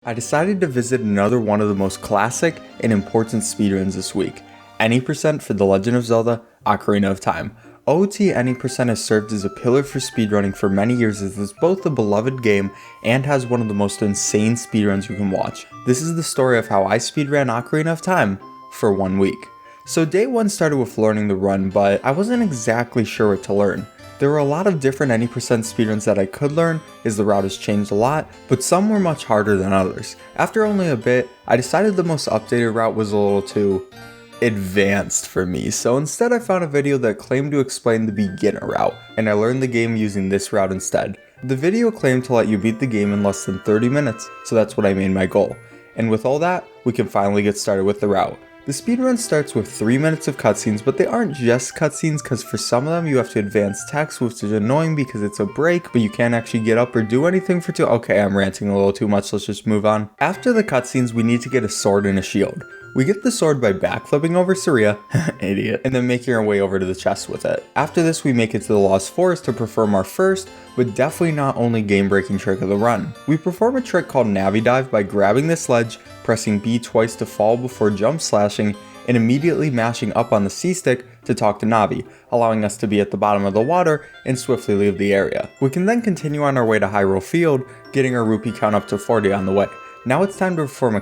I decided to visit another one of the most classic and important speedruns this week, Any Percent for The Legend of Zelda Ocarina of Time. OoT Any Percent has served as a pillar for speedrunning for many years as it's both a beloved game and has one of the most insane speedruns you can watch. This is the story of how I speedran Ocarina of Time for 1 week. So day 1 started with learning the run, but I wasn't exactly sure what to learn. There were a lot of different Any Percent speedruns that I could learn, as the route has changed a lot, but some were much harder than others. After only a bit, I decided the most updated route was a little too advanced for me, so instead I found a video that claimed to explain the beginner route, and I learned the game using this route instead. The video claimed to let you beat the game in less than 30 minutes, so that's what I made my goal. And with all that, we can finally get started with the route. The speedrun starts with 3 minutes of cutscenes, but they aren't just cutscenes because for some of them you have to advance text, which is annoying because it's a break, but you can't actually get up or do anything for Okay, I'm ranting a little too much, let's just move on. After the cutscenes, we need to get a sword and a shield. We get the sword by backflipping over Saria, idiot, and then making our way over to the chest with it. After this, we make it to the Lost Forest to perform our first, but definitely not only game-breaking trick of the run. We perform a trick called Navi Dive by grabbing the sledge, pressing B twice to fall before jump slashing, and immediately mashing up on the C stick to talk to Navi, allowing us to be at the bottom of the water and swiftly leave the area. We can then continue on our way to Hyrule Field, getting our rupee count up to 40 on the way. Now it's time to perform a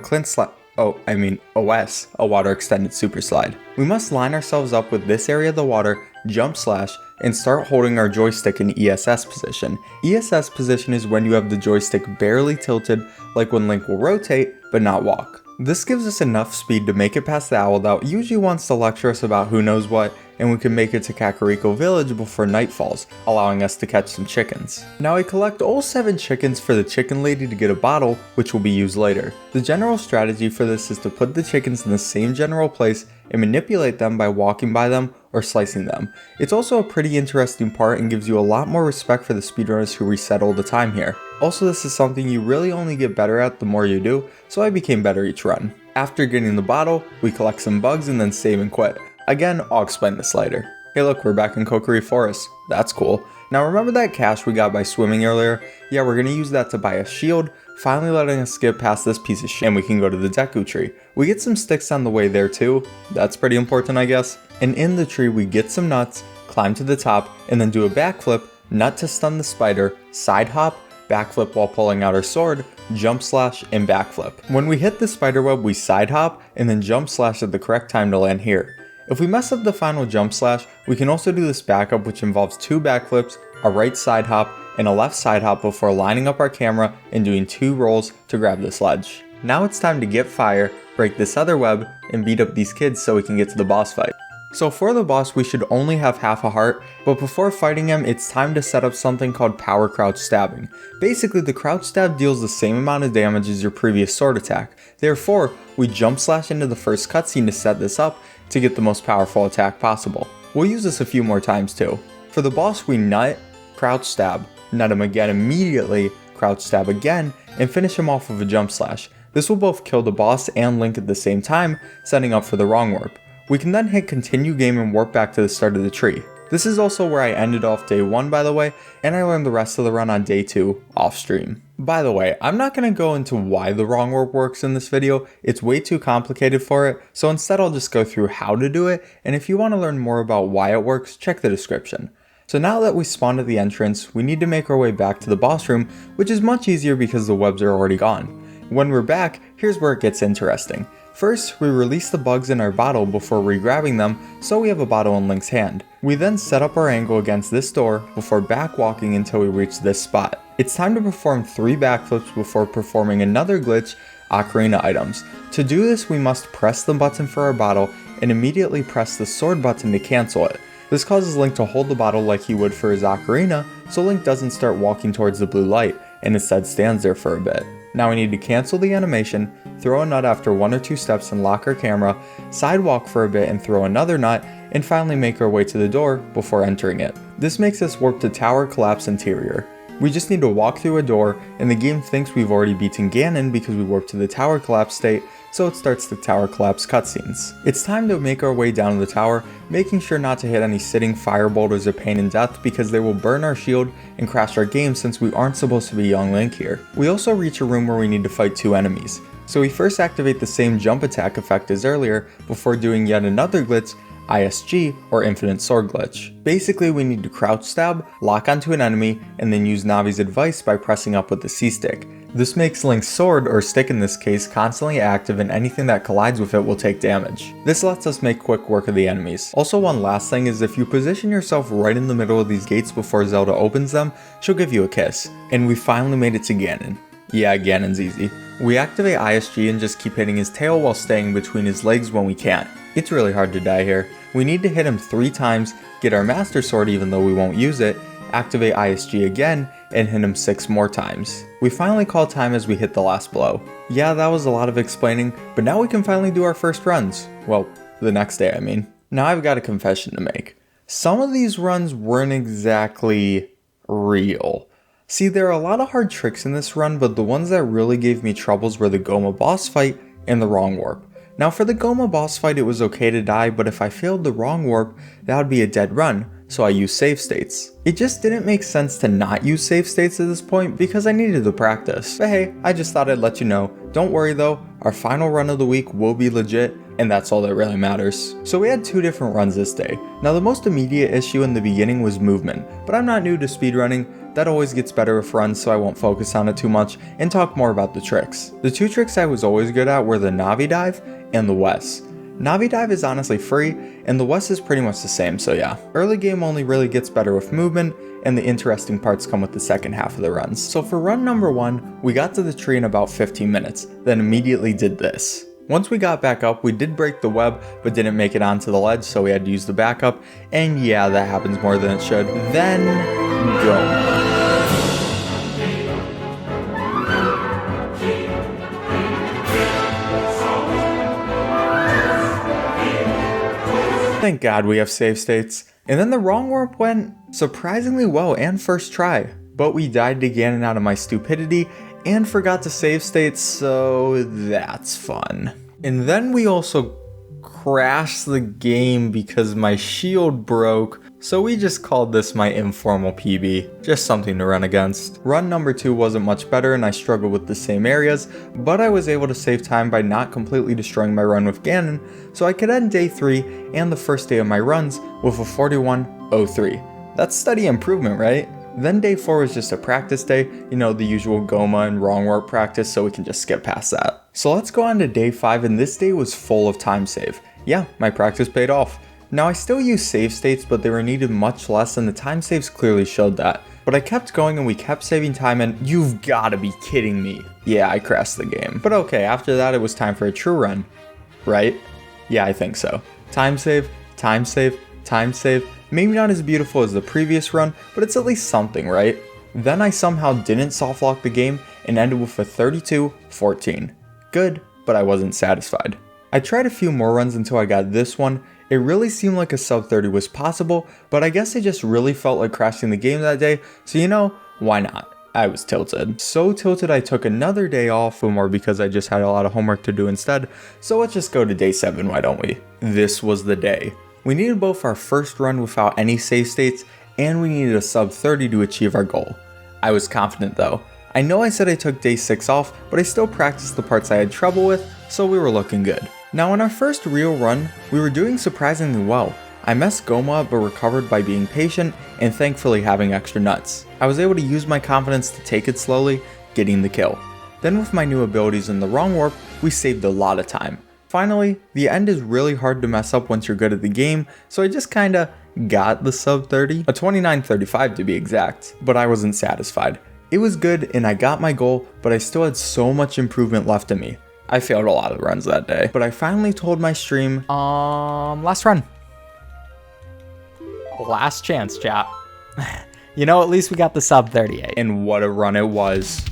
OS, a water extended super slide. We must line ourselves up with this area of the water, jump slash, and start holding our joystick in ESS position. ESS position is when you have the joystick barely tilted, like when Link will rotate, but not walk. This gives us enough speed to make it past the owl that usually wants to lecture us about who knows what, and we can make it to Kakariko Village before night falls, allowing us to catch some chickens. Now I collect all 7 chickens for the chicken lady to get a bottle, which will be used later. The general strategy for this is to put the chickens in the same general place and manipulate them by walking by them or slicing them. It's also a pretty interesting part and gives you a lot more respect for the speedrunners who reset all the time here. Also, this is something you really only get better at the more you do, so I became better each run. After getting the bottle, we collect some bugs and then save and quit. Again, I'll explain this later. Hey look, we're back in Kokiri Forest. That's cool. Now remember that cash we got by swimming earlier? Yeah, we're gonna use that to buy a shield, finally letting us skip past this piece of shit, and we can go to the Deku tree. We get some sticks on the way there too. That's pretty important, I guess. And in the tree we get some nuts, climb to the top, and then do a backflip, nut to stun the spider, side hop, backflip while pulling out our sword, jump slash, and backflip. When we hit the spider web, we side hop, and then jump slash at the correct time to land here. If we mess up the final jump slash, we can also do this backup, which involves 2 backflips, a right side hop, and a left side hop before lining up our camera and doing 2 rolls to grab the sledge. Now it's time to get fire, break this other web, and beat up these kids so we can get to the boss fight. So for the boss, we should only have half a heart, but before fighting him, it's time to set up something called power crouch stabbing. Basically, the crouch stab deals the same amount of damage as your previous sword attack. Therefore, we jump slash into the first cutscene to set this up to get the most powerful attack possible. We'll use this a few more times too. For the boss, we nut, crouch stab, nut him again immediately, crouch stab again, and finish him off with a jump slash. This will both kill the boss and Link at the same time, setting up for the wrong warp. We can then hit continue game and warp back to the start of the tree. This is also where I ended off day 1 by the way, and I learned the rest of the run on day 2 off stream. By the way, I'm not going to go into why the wrong warp works in this video, it's way too complicated for it, so instead I'll just go through how to do it, and if you want to learn more about why it works, check the description. So now that we spawned at the entrance, we need to make our way back to the boss room, which is much easier because the webs are already gone. When we're back, here's where it gets interesting. First, we release the bugs in our bottle before re-grabbing them, so we have a bottle in Link's hand. We then set up our angle against this door before back walking until we reach this spot. It's time to perform 3 backflips before performing another glitch, Ocarina items. To do this, we must press the button for our bottle and immediately press the sword button to cancel it. This causes Link to hold the bottle like he would for his Ocarina, so Link doesn't start walking towards the blue light, and instead stands there for a bit. Now we need to cancel the animation, throw a nut after 1 or 2 steps and lock our camera, sidewalk for a bit and throw another nut, and finally make our way to the door before entering it. This makes us warp to Tower Collapse Interior. We just need to walk through a door, and the game thinks we've already beaten Ganon because we warped to the tower collapse state, so it starts the tower collapse cutscenes. It's time to make our way down to the tower, making sure not to hit any sitting fire boulders of pain and death because they will burn our shield and crash our game since we aren't supposed to be young Link here. We also reach a room where we need to fight 2 enemies. So we first activate the same jump attack effect as earlier before doing yet another glitch, ISG, or Infinite Sword Glitch. Basically, we need to crouch stab, lock onto an enemy, and then use Navi's advice by pressing up with the C-stick. This makes Link's sword, or stick in this case, constantly active and anything that collides with it will take damage. This lets us make quick work of the enemies. Also, one last thing is if you position yourself right in the middle of these gates before Zelda opens them, she'll give you a kiss. And we finally made it to Ganon. Yeah, Ganon's easy. We activate ISG and just keep hitting his tail while staying between his legs when we can't. It's really hard to die here. We need to hit him 3 times, get our Master Sword even though we won't use it, activate ISG again, and hit him 6 more times. We finally call time as we hit the last blow. Yeah, that was a lot of explaining, but now we can finally do our first runs. Well, the next day I mean. Now I've got a confession to make. Some of these runs weren't exactly real. See, there are a lot of hard tricks in this run, but the ones that really gave me troubles were the Goma boss fight and the wrong warp. Now for the Goma boss fight it was okay to die, but if I failed the wrong warp, that would be a dead run, so I used save states. It just didn't make sense to not use save states at this point because I needed the practice. But hey, I just thought I'd let you know. Don't worry though, our final run of the week will be legit, and that's all that really matters. So we had 2 different runs this day. Now the most immediate issue in the beginning was movement, but I'm not new to speedrunning. That always gets better with runs, so I won't focus on it too much and talk more about the tricks. The 2 tricks I was always good at were the Navi dive and the Wes. Navi dive is honestly free, and the Wes is pretty much the same, so yeah. Early game only really gets better with movement, and the interesting parts come with the second half of the runs. So for run number 1, we got to the tree in about 15 minutes, then immediately did this. Once we got back up, we did break the web, but didn't make it onto the ledge, so we had to use the backup, and yeah, that happens more than it should. Then, go. Thank God we have save states. And then the wrong warp went surprisingly well and first try, but we died to Ganon out of my stupidity and forgot to save states, so that's fun. And then we also crashed the game because my shield broke, so we just called this my informal PB, just something to run against. Run number 2 wasn't much better and I struggled with the same areas, but I was able to save time by not completely destroying my run with Ganon, so I could end day 3 and the first day of my runs with a 41:03. That's steady improvement, right? Then day 4 was just a practice day, you know, the usual Goma and wrong warp practice, so we can just skip past that. So let's go on to day 5, and this day was full of time save. Yeah, my practice paid off. Now I still use save states, but they were needed much less and the time saves clearly showed that. But I kept going and we kept saving time and you've gotta be kidding me. Yeah, I crashed the game. But okay, after that it was time for a true run. Right? Yeah, I think so. Time save, time save, time save. Maybe not as beautiful as the previous run, but it's at least something, right? Then I somehow didn't soft lock the game and ended with a 32:14. Good, but I wasn't satisfied. I tried a few more runs until I got this one. It really seemed like a sub 30 was possible, but I guess I just really felt like crashing the game that day, so you know, why not? I was tilted. So tilted I took another day off, or more because I just had a lot of homework to do instead, so let's just go to day 7, why don't we? This was the day. We needed both our first run without any save states, and we needed a sub 30 to achieve our goal. I was confident though. I know I said I took day 6 off, but I still practiced the parts I had trouble with, so we were looking good. Now in our first real run, we were doing surprisingly well. I messed Goma up but recovered by being patient and thankfully having extra nuts. I was able to use my confidence to take it slowly, getting the kill. Then with my new abilities in the wrong warp, we saved a lot of time. Finally, the end is really hard to mess up once you're good at the game, so I just kinda got the sub 30, a 29:35 to be exact, but I wasn't satisfied. It was good and I got my goal, but I still had so much improvement left in me. I failed a lot of runs that day, but I finally told my stream, last run. Last chance, chat. You know, at least we got the sub 38. And what a run it was.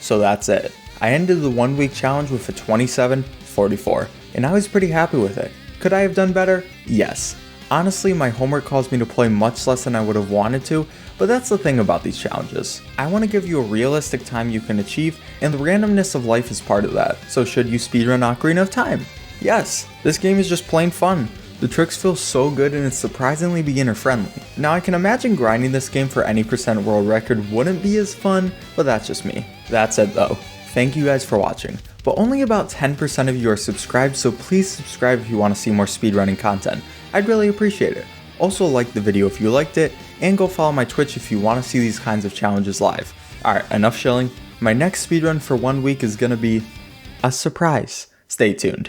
So that's it. I ended the 1 week challenge with a 27:44, and I was pretty happy with it. Could I have done better? Yes. Honestly, my homework caused me to play much less than I would have wanted to, but that's the thing about these challenges. I want to give you a realistic time you can achieve, and the randomness of life is part of that. So should you speedrun Ocarina of Time? Yes, this game is just plain fun. The tricks feel so good and it's surprisingly beginner friendly. Now I can imagine grinding this game for any percent world record wouldn't be as fun, but that's just me. That's it though. Thank you guys for watching, but only about 10% of you are subscribed, so please subscribe if you want to see more speedrunning content. I'd really appreciate it. Also like the video if you liked it, and go follow my Twitch if you want to see these kinds of challenges live. Alright, enough shilling. My next speedrun for 1 week is gonna be a surprise. Stay tuned.